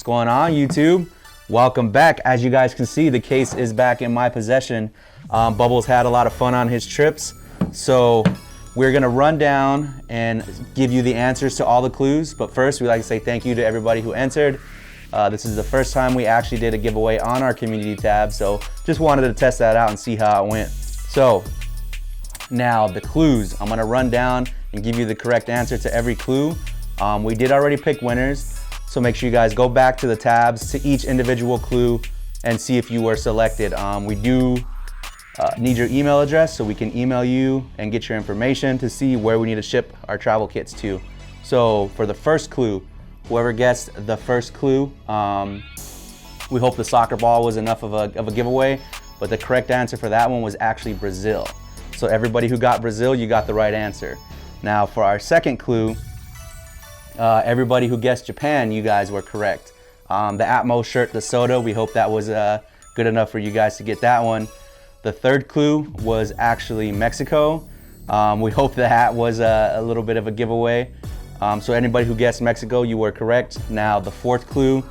What's going on, YouTube? Welcome back. As you guys can see, the case is back in my possession. Bubbles had a lot of fun on his trips, so we're gonna run down and give you the answers to all the clues. But first, we'd like to say thank you to everybody who entered. This is the first time we actually did a giveaway on our community tab, so just wanted to test that out and see how it went. So now the clues, I'm gonna run down and give you the correct answer to every clue. We did already pick winners, so make sure you guys go back to the tabs to each individual clue and see if you were selected. We do need your email address so we can email you and get your information to see where we need to ship our travel kits to. So for the first clue, whoever guessed the first clue, we hope the soccer ball was enough of a giveaway, but the correct answer for that one was actually Brazil. So everybody who got Brazil, you got the right answer. Now for our second clue, everybody who guessed Japan, you guys were correct. The Atmos shirt, the soda, we hope that was good enough for you guys to get that one. The third clue was actually Mexico. We hope the hat was a little bit of a giveaway. So anybody who guessed Mexico, you were correct. Now the fourth clue,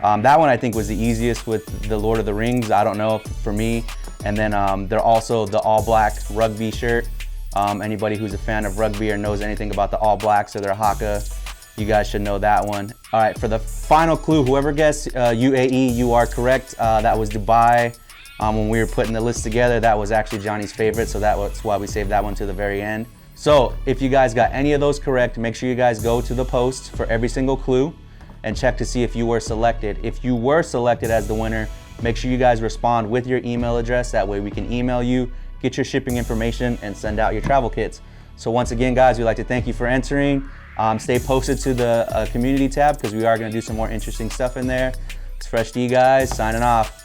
that one I think was the easiest with the Lord of the Rings. I don't know for me. And then they're also the all black rugby shirt. Anybody who's a fan of rugby or knows anything about the All Blacks or their haka, you guys should know that one. All right, for the final clue, whoever guessed UAE, you are correct. That was Dubai. When we were putting the list together, that was actually Johnny's favorite, so that's why we saved that one to the very end. So if you guys got any of those correct, make sure you guys go to the post for every single clue and check to see if you were selected. If you were selected as the winner, make sure you guys respond with your email address. That way we can email you, get your shipping information, and send out your travel kits. So once again, guys, we'd like to thank you for entering. Stay posted to the community tab because we are going to do some more interesting stuff in there. It's Fresh D, guys, signing off.